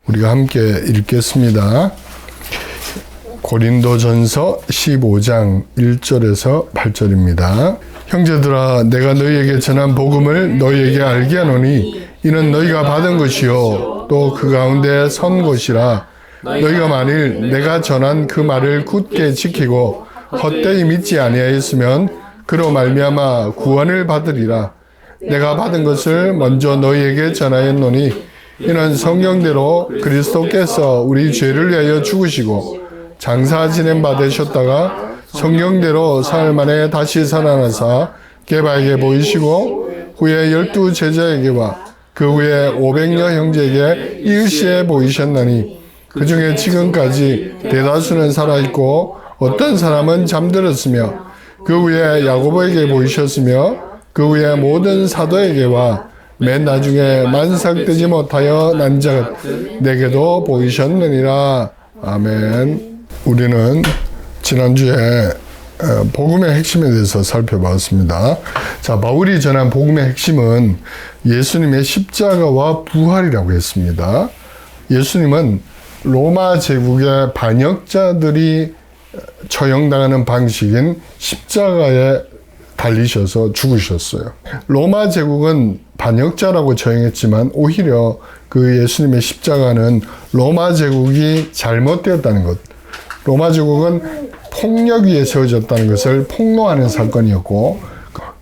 우리가 함께 읽겠습니다. 고린도전서 15장 1절에서 8절입니다. 형제들아, 내가 너희에게 전한 복음을 너희에게 알게 하노니 이는 너희가 받은 것이요 또 그 가운데 선 것이라. 너희가 만일 내가 전한 그 말을 굳게 지키고 헛되이 믿지 아니하였으면 그로 말미암아 구원을 받으리라. 내가 받은 것을 먼저 너희에게 전하였노니 이는 성경대로 그리스도께서 우리 죄를 위하여 죽으시고 장사 지낸 바 되셨다가 성경대로 사흘 만에 다시 살아나사 게바에게 보이시고 후에 12 제자에게와 그 후에 500여 형제에게 일시에 보이셨나니 그 중에 지금까지 대다수는 살아있고 어떤 사람은 잠들었으며 그 후에 야고보에게 보이셨으며 그 후에 모든 사도에게와 맨 나중에 만삭되지 못하여 난 자 내게도 보이셨느니라. 아멘. 우리는 지난주에 복음의 핵심에 대해서 살펴봤습니다. 자, 바울이 전한 복음의 핵심은 예수님의 십자가와 부활이라고 했습니다. 예수님은 로마 제국의 반역자들이 처형당하는 방식인 십자가에 달리셔서 죽으셨어요. 로마 제국은 반역자라고 처형했지만 오히려 그 예수님의 십자가는 로마 제국이 잘못되었다는 것, 로마 제국은 폭력 위에 세워졌다는 것을 폭로하는 사건이었고,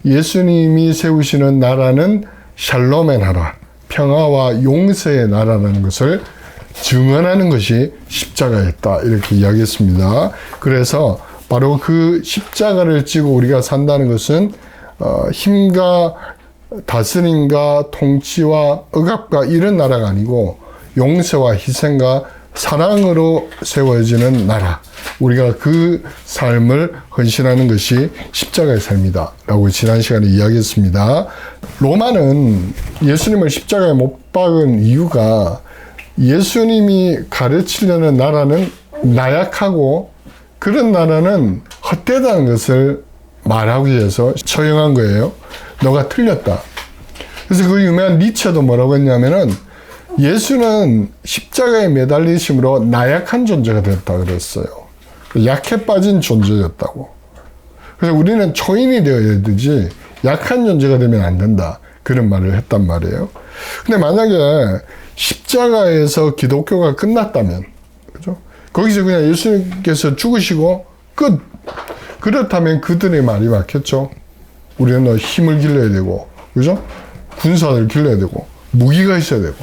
예수님이 세우시는 나라는 샬롬의 나라, 평화와 용서의 나라라는 것을 증언하는 것이 십자가였다, 이렇게 이야기했습니다. 그래서 바로 그 십자가를 지고 우리가 산다는 것은 힘과 다스림과 통치와 억압과 이런 나라가 아니고 용서와 희생과 사랑으로 세워지는 나라, 우리가 그 삶을 헌신하는 것이 십자가의 삶이다 라고 지난 시간에 이야기했습니다. 로마는 예수님을 십자가에 못 박은 이유가 예수님이 가르치려는 나라는 나약하고 그런 나라는 헛되다는 것을 말하기 위해서 처형한 거예요. 너가 틀렸다. 그래서 그 유명한 니체도 뭐라고 했냐면은 예수는 십자가에 매달리심으로 나약한 존재가 됐다 그랬어요. 약해 빠진 존재였다고. 그래서 우리는 초인이 되어야 되지 약한 존재가 되면 안 된다, 그런 말을 했단 말이에요. 근데 만약에 십자가에서 기독교가 끝났다면, 그죠? 거기서 그냥 예수님께서 죽으시고 끝. 그렇다면 그들의 말이 맞겠죠. 우리는 힘을 길러야 되고, 그죠? 군사를 길러야 되고, 무기가 있어야 되고,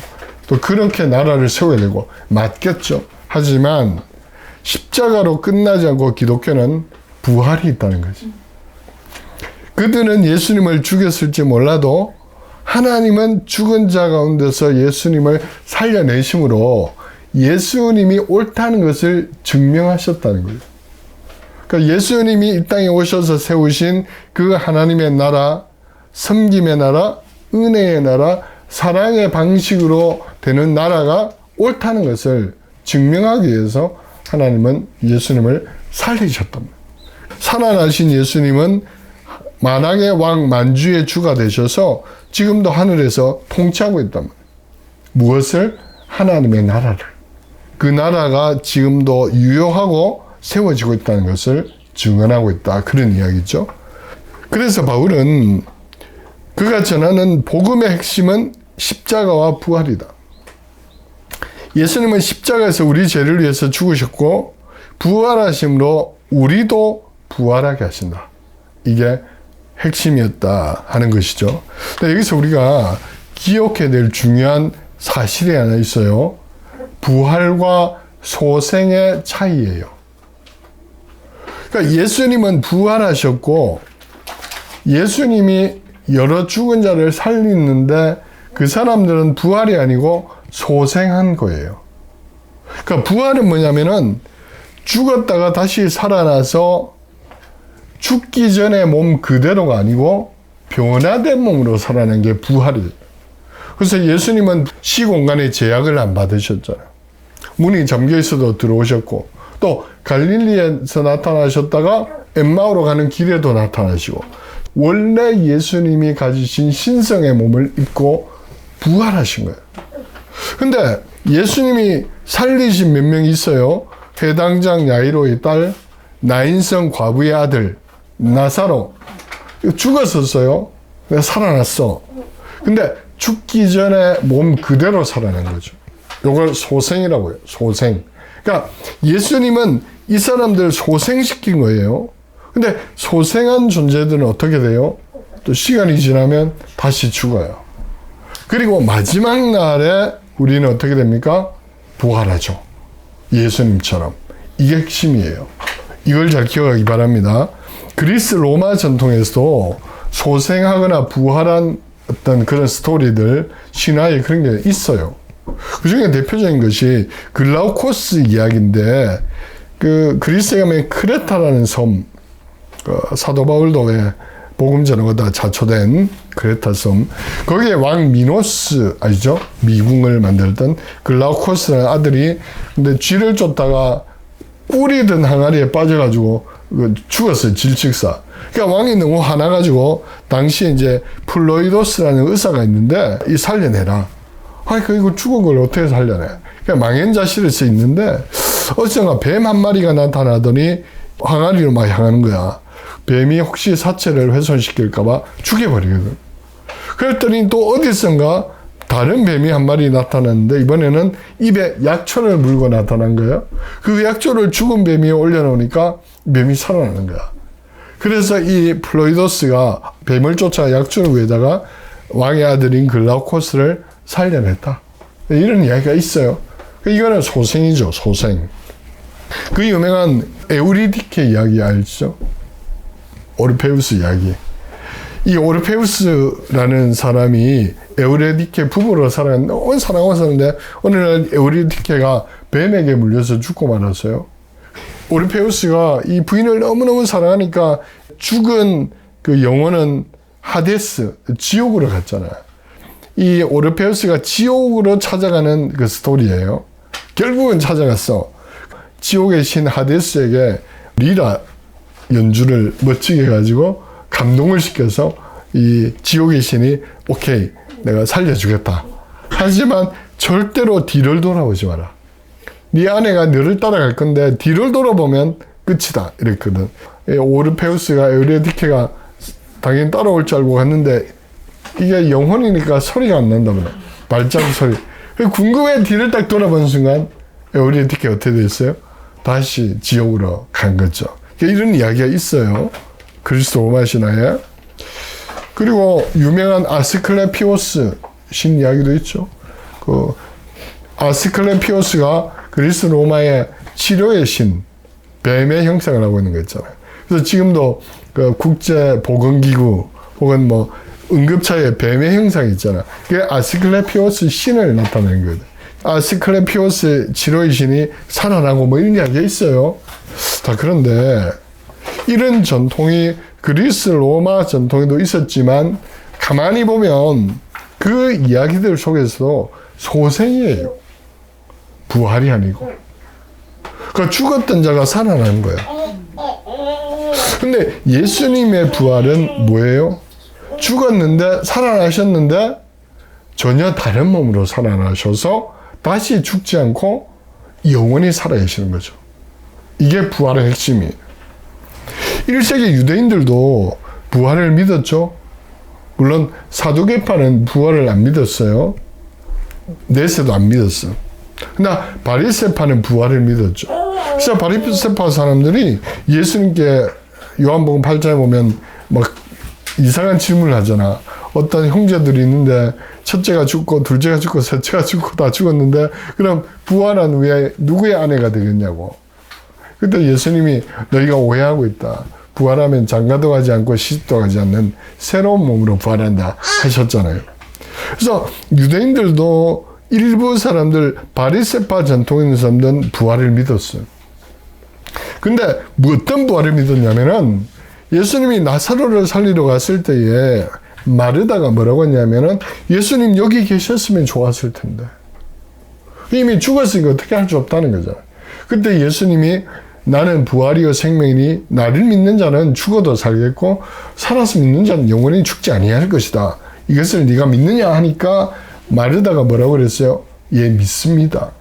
또 그렇게 나라를 세워야 되고, 맞겠죠. 하지만 십자가로 끝나지 않고 기독교는 부활이 있다는 거지. 그들은 예수님을 죽였을지 몰라도 하나님은 죽은 자 가운데서 예수님을 살려내심으로 예수님이 옳다는 것을 증명하셨다는 거예요. 그러니까 예수님이 이 땅에 오셔서 세우신 그 하나님의 나라, 섬김의 나라, 은혜의 나라, 사랑의 방식으로 되는 나라가 옳다는 것을 증명하기 위해서 하나님은 예수님을 살리셨단 말이에요. 살아나신 예수님은 만왕의 왕, 만주의 주가 되셔서 지금도 하늘에서 통치하고 있단 말이에요. 무엇을? 하나님의 나라를. 그 나라가 지금도 유효하고 세워지고 있다는 것을 증언하고 있다, 그런 이야기죠. 그래서 바울은 그가 전하는 복음의 핵심은 십자가와 부활이다. 예수님은 십자가에서 우리 죄를 위해서 죽으셨고 부활하심으로 우리도 부활하게 하신다. 이게 핵심이었다 하는 것이죠. 근데 여기서 우리가 기억해야 될 중요한 사실이 하나 있어요. 부활과 소생의 차이예요. 그러니까 예수님은 부활하셨고 예수님이 여러 죽은 자를 살리는데 그 사람들은 부활이 아니고 소생한 거예요. 그러니까 부활은 뭐냐면은 죽었다가 다시 살아나서 죽기 전에 몸 그대로가 아니고 변화된 몸으로 살아난 게 부활이에요. 그래서 예수님은 시공간에 제약을 안 받으셨잖아요. 문이 잠겨 있어도 들어오셨고, 또 갈릴리에서 나타나셨다가 엠마오로 가는 길에도 나타나시고, 원래 예수님이 가지신 신성의 몸을 입고 부활하신 거예요. 근데 예수님이 살리신 몇 명 있어요. 회당장 야이로의 딸, 나인성 과부의 아들 나사로 죽었었어요. 근데 살아났어. 근데 죽기 전에 몸 그대로 살아난 거죠. 이걸 소생이라고 해요. 소생. 그러니까 예수님은 이 사람들 소생시킨 거예요. 근데 소생한 존재들은 어떻게 돼요? 또 시간이 지나면 다시 죽어요. 그리고 마지막 날에 우리는 어떻게 됩니까? 부활하죠. 예수님처럼. 이게 핵심이에요. 이걸 잘 기억하기 바랍니다. 그리스 로마 전통에서도 소생하거나 부활한 어떤 그런 스토리들, 신화에 그런 게 있어요. 그 중에 대표적인 것이 글라우코스 이야기인데, 그리스에 가면 크레타라는 섬, 사도 바울도 왜 복음 전하다 자초된 크레타 섬, 거기에 왕 미노스 아시죠? 미궁을 만들던 글라우코스라는 아들이 근데 쥐를 쫓다가 뿔이 든 항아리에 빠져가지고 죽었어요. 질식사. 그러니까 왕이 너무 화나가지고 당시에 이제 플로이도스라는 의사가 있는데 이 살려내라. 아니 이거 죽은 걸 어떻게 살려내? 그러니까 망연자실을 써 있는데 어쩌다가 뱀 한 마리가 나타나더니 항아리로 막 향하는 거야. 뱀이 혹시 사체를 훼손시킬까봐 죽여버리거든. 그랬더니 또 어디선가 다른 뱀이 한 마리 나타났는데 이번에는 입에 약초를 물고 나타난 거예요. 그 약초를 죽은 뱀 위에 올려놓으니까 뱀이 살아나는 거야. 그래서 이 플로이도스가 뱀을 쫓아 약초를 위에다가 왕의 아들인 글라우코스를 살려냈다. 이런 이야기가 있어요. 이거는 소생이죠. 소생. 그 유명한 에우리디케 이야기 알죠? 오르페우스 이야기. 이 오르페우스라는 사람이 에우리디케 부부로 살아갔는데 너무 사랑하고 살았는데 어느 날 에우리디케가 뱀에게 물려서 죽고 말았어요. 오르페우스가 이 부인을 너무너무 사랑하니까 죽은 그 영혼은 하데스, 지옥으로 갔잖아요. 이 오르페우스가 지옥으로 찾아가는 그 스토리예요. 결국은 찾아갔어. 지옥의 신 하데스에게 리라 연주를 멋지게 해가지고 감동을 시켜서 이 지옥의 신이 오케이 내가 살려주겠다. 하지만 절대로 뒤를 돌아보지 마라. 네 아내가 너를 따라갈 건데 뒤를 돌아보면 끝이다 이랬거든. 오르페우스가 에우리디케가 당연히 따라올 줄 알고 갔는데 이게 영혼이니까 소리가 안 난다 보네. 발자국 소리. 궁금해. 뒤를 딱 돌아본 순간 에우리디케 어떻게 됐어요? 다시 지옥으로 간 거죠. 이런 이야기가 있어요. 그리스 로마 신화에. 그리고 유명한 아스클레피오스 신 이야기도 있죠. 그 아스클레피오스가 그리스 로마의 치료의 신, 뱀의 형상을 하고 있는 거 있잖아요. 그래서 지금도 그 국제보건기구 혹은 뭐 응급차에 뱀의 형상이 있잖아요. 그게 아스클레피오스 신을 나타내는 거예요. 아스클레피오스 치료의 신이 살아나고 뭐 이런 이야기가 있어요. 자, 그런데 이런 전통이 그리스 로마 전통에도 있었지만 가만히 보면 그 이야기들 속에서도 소생이에요. 부활이 아니고. 그러니까 죽었던 자가 살아나는 거예요. 근데 예수님의 부활은 뭐예요? 죽었는데 살아나셨는데 전혀 다른 몸으로 살아나셔서 다시 죽지 않고 영원히 살아계시는 거죠. 이게 부활의 핵심이에요. 1세기 유대인들도 부활을 믿었죠. 물론 사두개파는 부활을 안 믿었어요. 넷세도 안 믿었어. 그러나 바리새파는 부활을 믿었죠. 그래서 바리새파 사람들이 예수님께 요한복음 8장에 보면 막 이상한 질문을 하잖아. 어떤 형제들이 있는데 첫째가 죽고 둘째가 죽고 셋째가 죽고 다 죽었는데 그럼 부활한 후에 누구의 아내가 되겠냐고. 그때 예수님이 너희가 오해하고 있다. 부활하면 장가도 가지 않고 시집도 가지 않는 새로운 몸으로 부활한다 하셨잖아요. 그래서 유대인들도 일부 사람들 바리새파 전통에 있는 사람들은 부활을 믿었어요. 근데 어떤 부활을 믿었냐면은 예수님이 나사로를 살리러 갔을 때에 마르다가 뭐라고 했냐면은 예수님 여기 계셨으면 좋았을 텐데 이미 죽었으니까 어떻게 할 수 없다는 거잖아요. 그때 예수님이 나는 부활이요 생명이니 나를 믿는 자는 죽어도 살겠고 살아서 믿는 자는 영원히 죽지 아니할 것이다. 이것을 네가 믿느냐 하니까 마르다가 뭐라고 그랬어요? 예, 믿습니다.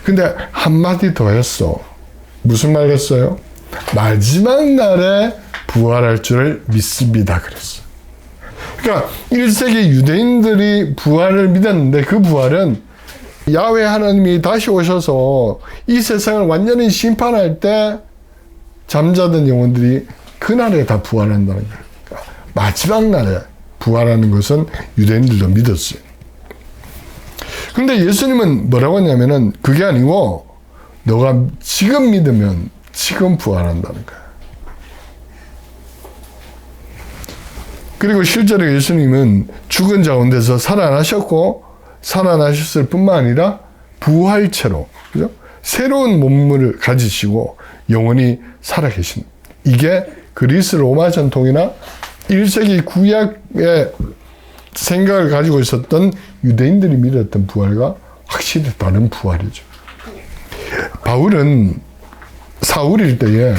근데 한마디 더 했어. 무슨 말 했어요? 마지막 날에 부활할 줄을 믿습니다. 그랬어. 그러니까 1세기 유대인들이 부활을 믿었는데 그 부활은 야훼 하나님이 다시 오셔서 이 세상을 완전히 심판할 때 잠자던 영혼들이 그날에 다 부활한다는 거예요. 그러니까 마지막 날에 부활하는 것은 유대인들도 믿었어요. 근데 예수님은 뭐라고 했냐면은 그게 아니고 너가 지금 믿으면 지금 부활한다는 거예요. 그리고 실제로 예수님은 죽은 자 가운데서 살아나셨고 살아나셨을 뿐만 아니라 부활체로, 그죠? 새로운 몸을 가지시고 영원히 살아계신, 이게 그리스 로마 전통이나 1세기 구약의 생각을 가지고 있었던 유대인들이 믿었던 부활과 확실히 다른 부활이죠. 바울은 사울일 때에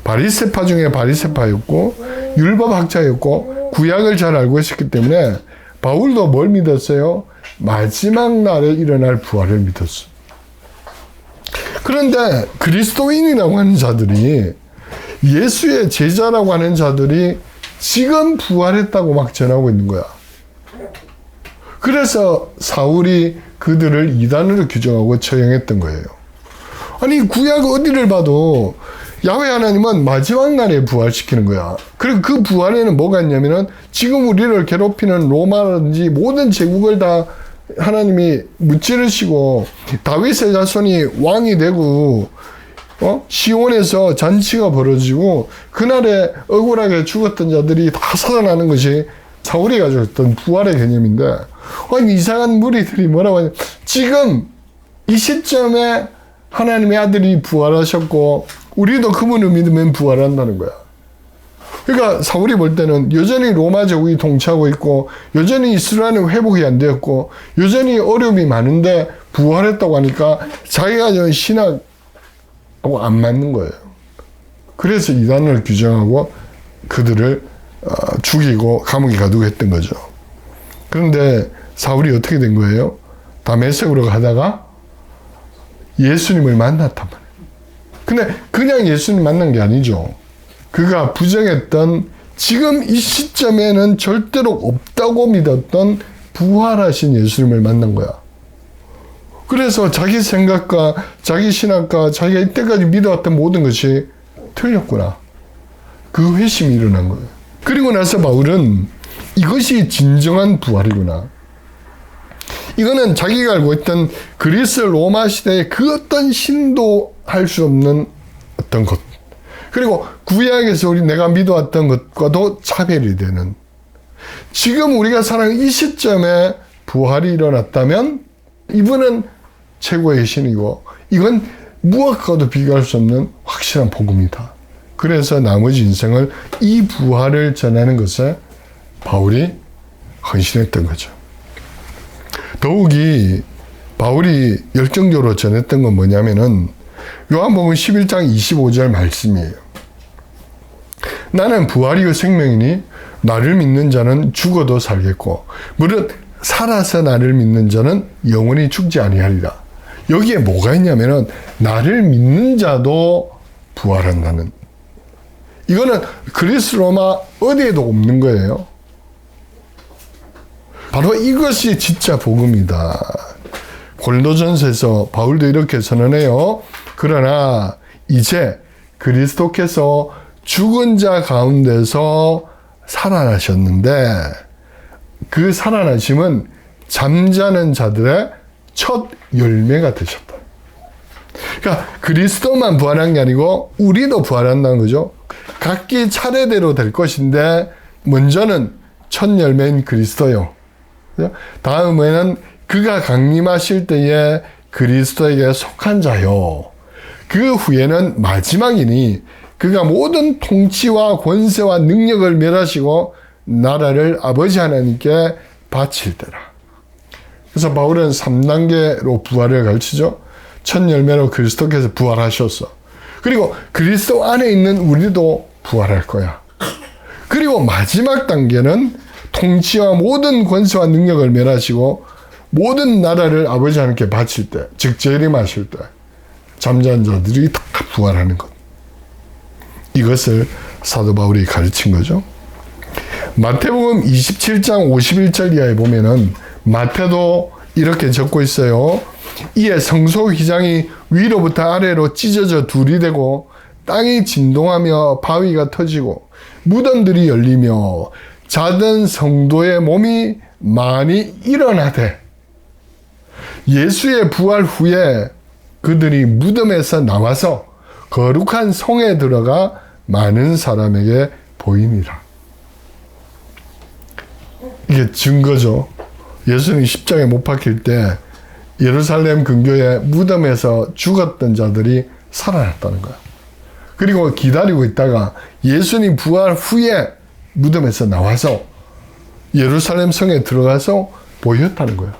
바리새파 중에 바리새파였고 율법학자였고 구약을 잘 알고 있었기 때문에 바울도 뭘 믿었어요? 마지막 날에 일어날 부활을 믿었어요. 그런데 그리스도인이라고 하는 자들이, 예수의 제자라고 하는 자들이 지금 부활했다고 막 전하고 있는 거야. 그래서 사울이 그들을 이단으로 규정하고 처형했던 거예요. 아니, 구약 어디를 봐도 야훼 하나님은 마지막 날에 부활시키는 거야. 그리고 그 부활에는 뭐가 있냐면은 지금 우리를 괴롭히는 로마라든지 모든 제국을 다 하나님이 무찌르시고 다윗의 자손이 왕이 되고 시온에서 잔치가 벌어지고 그날에 억울하게 죽었던 자들이 다 살아나는 것이 사울이 가지고 있던 부활의 개념인데, 아니 이상한 무리들이 뭐라고 하냐, 지금 이 시점에 하나님의 아들이 부활하셨고 우리도 그분을 믿으면 부활한다는 거야. 그러니까 사울이 볼 때는 여전히 로마 제국이 통치하고 있고 여전히 이스라엘은 회복이 안 되었고 여전히 어려움이 많은데 부활했다고 하니까 자기가 저 신학하고 안 맞는 거예요. 그래서 이단을 규정하고 그들을 죽이고 감옥에 가두고 했던 거죠. 그런데 사울이 어떻게 된 거예요? 다메섹으로 가다가 예수님을 만났단 말이에요. 근데 그냥 예수님 만난 게 아니죠. 그가 부정했던, 지금 이 시점에는 절대로 없다고 믿었던 부활하신 예수님을 만난 거야. 그래서 자기 생각과 자기 신학과 자기가 이때까지 믿어왔던 모든 것이 틀렸구나. 그 회심이 일어난 거예요. 그리고 나서 바울은 이것이 진정한 부활이구나. 이거는 자기가 알고 있던 그리스 로마 시대의 그 어떤 신도 할 수 없는 어떤 것, 그리고 구약에서 내가 믿어왔던 것과도 차별이 되는, 지금 우리가 살아가는 이 시점에 부활이 일어났다면 이분은 최고의 신이고 이건 무엇과도 비교할 수 없는 확실한 복음이다. 그래서 나머지 인생을 이 부활을 전하는 것에 바울이 헌신했던 거죠. 더욱이 바울이 열정적으로 전했던 건 뭐냐면은 요한복음 11장 25절 말씀이에요. 나는 부활이요 생명이니 나를 믿는 자는 죽어도 살겠고 무릇 살아서 나를 믿는 자는 영원히 죽지 아니하리라. 여기에 뭐가 있냐면은 나를 믿는 자도 부활한다는, 이거는 그리스 로마 어디에도 없는 거예요. 바로 이것이 진짜 복음이다. 고린도전서에서 바울도 이렇게 선언해요. 그러나 이제 그리스도께서 죽은 자 가운데서 살아나셨는데 그 살아나심은 잠자는 자들의 첫 열매가 되셨다. 그러니까 그리스도만 부활한 게 아니고 우리도 부활한다는 거죠. 각기 차례대로 될 것인데 먼저는 첫 열매인 그리스도요. 다음에는 그가 강림하실 때에 그리스도에게 속한 자요. 그 후에는 마지막이니 그가 모든 통치와 권세와 능력을 멸하시고 나라를 아버지 하나님께 바칠 때라. 그래서 바울은 3단계로 부활을 가르치죠. 첫 열매로 그리스도께서 부활하셨어. 그리고 그리스도 안에 있는 우리도 부활할 거야. 그리고 마지막 단계는 통치와 모든 권세와 능력을 멸하시고 모든 나라를 아버지 하나님께 바칠 때, 즉 재림하실 때 잠자는 자들이 다 부활하는 것. 이것을 사도 바울이 가르친 거죠. 마태복음 27장 51절 이하에 보면은 마태도 이렇게 적고 있어요. 이에 성소 휘장이 위로부터 아래로 찢어져 둘이 되고 땅이 진동하며 바위가 터지고 무덤들이 열리며 자던 성도의 몸이 많이 일어나되 예수의 부활 후에 그들이 무덤에서 나와서 거룩한 성에 들어가 많은 사람에게 보이니라. 이게 증거죠. 예수님이 십자가에 못 박힐 때 예루살렘 근교의 무덤에서 죽었던 자들이 살아났다는 거야. 그리고 기다리고 있다가 예수님 부활 후에 무덤에서 나와서 예루살렘 성에 들어가서 보였다는 거야.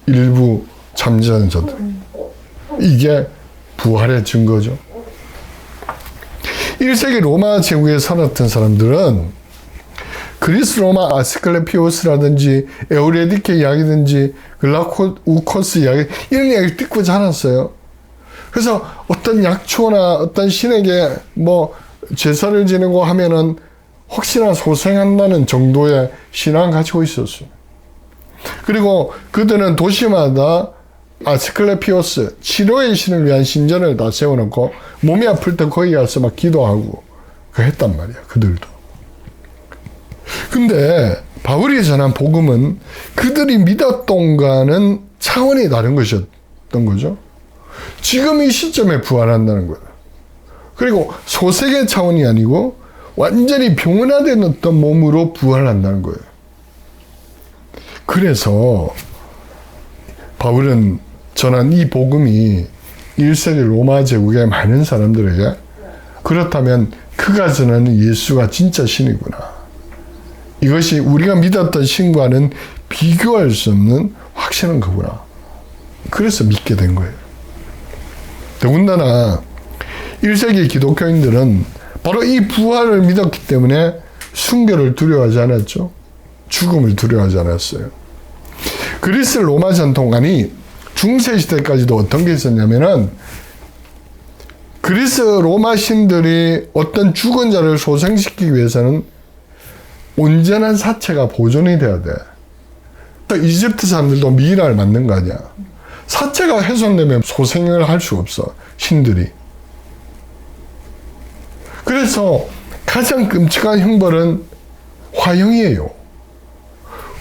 일부 잠자는 자들. 이게 부활의 증거죠. 1세기 로마 제국에 살았던 사람들은 그리스 로마 아스클레피오스라든지 에우레디케 이야기든지 글라우코스 이야기 이런 이야기를 듣고 자랐어요. 그래서 어떤 약초나 어떤 신에게 뭐 제사를 지내고 하면은 혹시나 소생한다는 정도의 신앙을 가지고 있었어요. 그리고 그들은 도시마다 아스클레피오스 치료의 신을 위한 신전을 다 세워놓고 몸이 아플 때 거기 가서 막 기도하고 했단 말이야. 그들도. 근데 바울이 전한 복음은 그들이 믿었던가는 차원이 다른 것이었던 거죠. 지금 이 시점에 부활한다는 거예요. 그리고 소생의 차원이 아니고 완전히 병원화된 어떤 몸으로 부활한다는 거예요. 그래서 바울은 전한 이 복음이 1세기 로마 제국의 많은 사람들에게 그렇다면 그가 전하는 예수가 진짜 신이구나. 이것이 우리가 믿었던 신과는 비교할 수 없는 확실한 거구나. 그래서 믿게 된 거예요. 더군다나 1세기 기독교인들은 바로 이 부활을 믿었기 때문에 순교를 두려워하지 않았죠. 죽음을 두려워하지 않았어요. 그리스 로마 전통관이 중세시대까지도 어떤 게 있었냐면은 그리스 로마 신들이 어떤 죽은 자를 소생시키기 위해서는 온전한 사체가 보존이 돼야 돼. 이집트 사람들도 미이라를 만든 거 아니야. 사체가 훼손되면 소생을 할 수가 없어. 신들이. 그래서 가장 끔찍한 형벌은 화형이에요.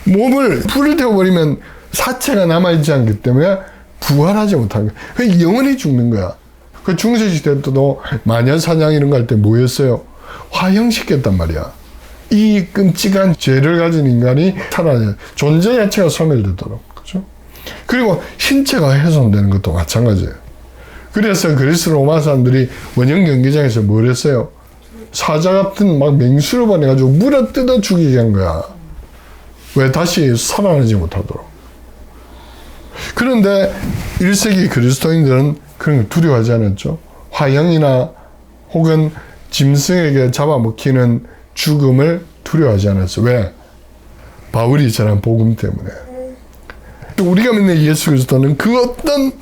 몸을 불을 태워버리면 사체가 남아있지 않기 때문에 부활하지 못하는 거야. 그러니까 영원히 죽는 거야. 그 중세시대 때도 마녀 사냥 이런 거 할 때 뭐였어요? 화형시켰단 말이야. 이 끔찍한 죄를 가진 인간이 살아야 존재 자체가 소멸되도록. 그죠? 그리고 신체가 훼손되는 것도 마찬가지예요. 그래서 그리스 로마 사람들이 원형 경기장에서 뭘 했어요? 사자 같은 막 맹수를 보내가지고 물어 뜯어 죽이게 한 거야. 왜? 다시 살아나지 못하도록. 그런데 1세기 그리스도인들은 그런 걸 두려워하지 않았죠. 화형이나 혹은 짐승에게 잡아먹히는 죽음을 두려워하지 않았어. 왜? 바울이 전한 복음 때문에. 우리가 믿는 예수 그리스도는 그 어떤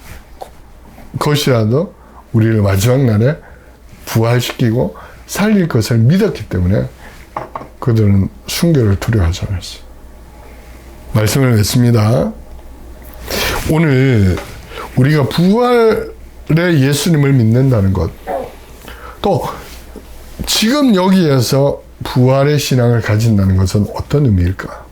것이라도 우리를 마지막 날에 부활시키고 살릴 것을 믿었기 때문에 그들은 순교를 두려워하지 않았어요. 말씀을 맺습니다. 오늘 우리가 부활의 예수님을 믿는다는 것, 또 지금 여기에서 부활의 신앙을 가진다는 것은 어떤 의미일까?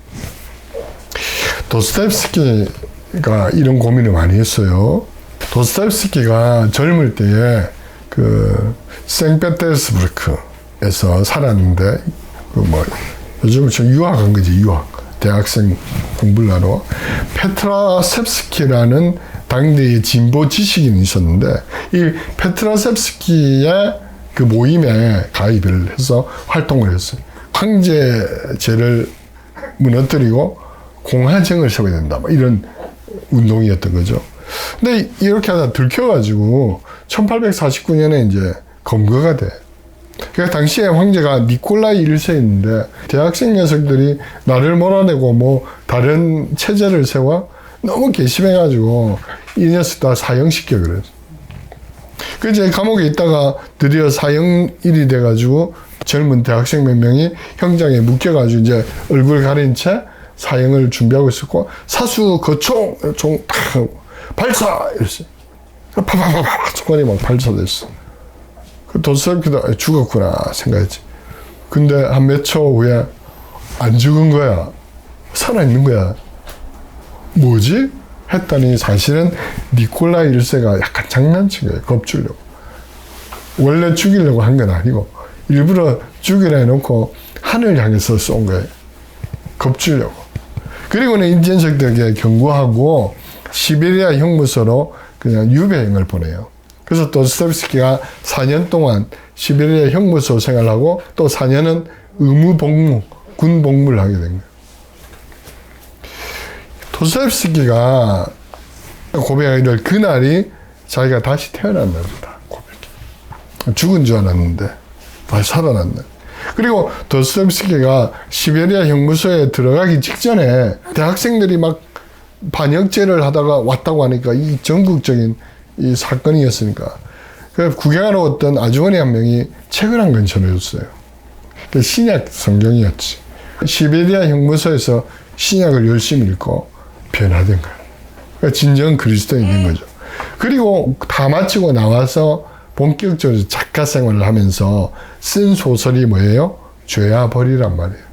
도스토옙스키가 이런 고민을 많이 했어요. 도스토옙스키가 젊을 때에 그 생페테르스부르크에서 살았는데 요즘 저 유학한 거지, 유학. 대학생 공부를 하러 페트라셉스키라는 당대의 진보 지식인이 있었는데 이 페트라셉스키의 그 모임에 가입을 해서 활동을 했어요. 황제제를 무너뜨리고 공화정을 세워야 된다. 이런 운동이었던 거죠. 근데 이렇게 하다 들켜가지고 1849년에 이제 검거가 돼. 그러니까 당시에 황제가 니콜라이 1세였는데 대학생 녀석들이 나를 몰아내고 뭐 다른 체제를 세워 너무 괘씸해가지고 이 녀석 다 사형시켜 그래. 그래서 감옥에 있다가 드디어 사형일이 돼가지고 젊은 대학생 몇 명이 형장에 묶여가지고 이제 얼굴 가린 채 사형을 준비하고 있었고, 사수 그 총 탁 발사 이랬어요. 파파파파 총알이 막 발사됐어. 그 도스토옙스키도 죽었구나 생각했지. 근데 한 몇 초 후에 안 죽은 거야. 살아있는 거야. 뭐지? 했더니 사실은 니콜라이 1세가 약간 장난친 거예요. 겁주려고. 원래 죽이려고 한 건 아니고 일부러 죽이라 해놓고 하늘 향해서 쏜 거예요. 겁주려고. 그리고는 이 녀석들에게 경고하고 시베리아 형무소로 그냥 유배행을 보내요. 그래서 도스토옙스키가 4년 동안 시베리아 형무소 생활하고 또 4년은 의무 복무, 군 복무를 하게 된 거예요. 도스토옙스키가 고백하기를 그날이 자기가 다시 태어난답니다. 고백이. 죽은 줄 알았는데 다시 살아났네. 그리고 도스토옙스키가 시베리아 형무소에 들어가기 직전에 대학생들이 막 반역죄를 하다가 왔다고 하니까 이 전국적인 이 사건이었으니까 그 구경하러 왔던 아주머니 한 명이 책을 한 권 전해줬어요. 그 신약 성경이었지. 시베리아 형무소에서 신약을 열심히 읽고 변화된 거예요. 그러니까 진정 그리스도인인 거죠. 그리고 다 마치고 나와서 본격적으로 작가 생활을 하면서 쓴 소설이 뭐예요? 죄와 벌이란 말이에요.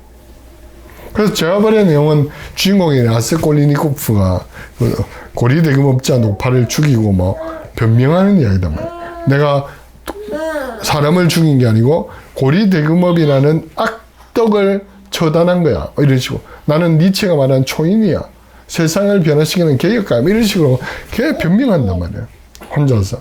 그래서 죄와 벌의 내용은 주인공인 라스콜리니코프가 고리대금업자 노파를 죽이고 뭐 변명하는 이야기단 말이에요. 내가 사람을 죽인 게 아니고 고리대금업이라는 악덕을 처단한 거야. 이런 식으로. 나는 니체가 말한 초인이야. 세상을 변화시키는 개혁가. 이런 식으로 걔 변명한단 말이에요. 혼자서.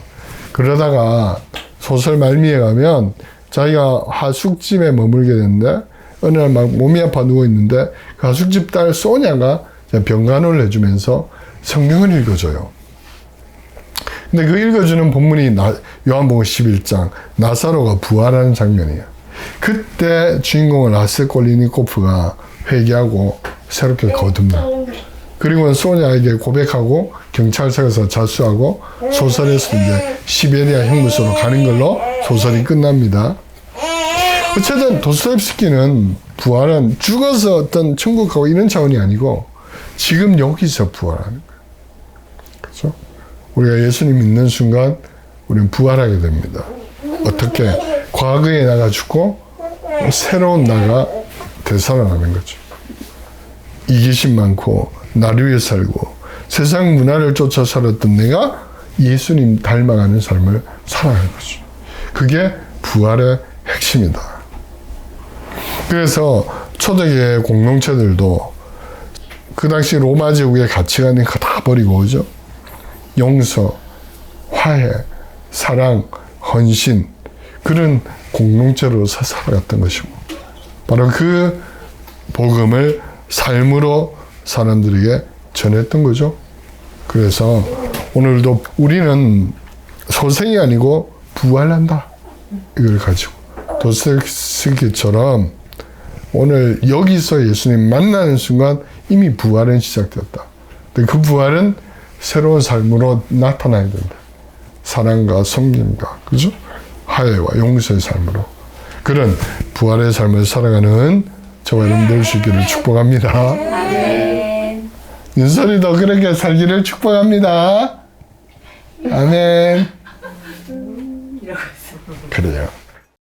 그러다가 소설 말미에 가면 자기가 하숙집에 머물게 되는데 어느 날 막 몸이 아파 누워있는데 그 하숙집 딸 소냐가 병간호를 해주면서 성경을 읽어줘요. 근데 그 읽어주는 본문이 요한복음 11장 나사로가 부활하는 장면이에요. 그때 주인공은 라스콜리니코프가 회개하고 새롭게 거듭나. 그리고 소냐에게 고백하고 경찰서에서 자수하고 소설에서 이제 시베리아 형무소로 가는 걸로 소설이 끝납니다. 어쨌든 도스토옙스키는 부활은 죽어서 어떤 천국 가고 이런 차원이 아니고 지금 여기서 부활하는 거예요. 그렇죠? 우리가 예수님 믿는 순간 우리는 부활하게 됩니다. 어떻게? 과거에 나가 죽고 새로운 나가 되살아나는 거죠. 이기심 많고 나를 위해 살고 세상 문화를 쫓아 살았던 내가 예수님 닮아가는 삶을 살아가는 거죠. 그게 부활의 핵심이다. 그래서 초대교회 공동체들도 그 당시 로마 제국의 가치관이 다 버리고 오죠. 용서, 화해, 사랑, 헌신 그런 공동체로서 살아갔던 것이고 바로 그 복음을 삶으로 사람들에게 전했던 거죠. 그래서 오늘도 우리는 소생이 아니고 부활한다. 이걸 가지고 도스토옙스키처럼 오늘 여기서 예수님 만나는 순간 이미 부활은 시작되었다. 근데 그 부활은 새로운 삶으로 나타나야 된다. 사랑과 섬김과 그죠? 화해와 용서의 삶으로 그런 부활의 삶을 살아가는 저와 여러분 될 수 있기를 축복합니다. 아멘. 윤설이도 그렇게 살기를 축복합니다. 아멘. 이러고 있어. 그래요.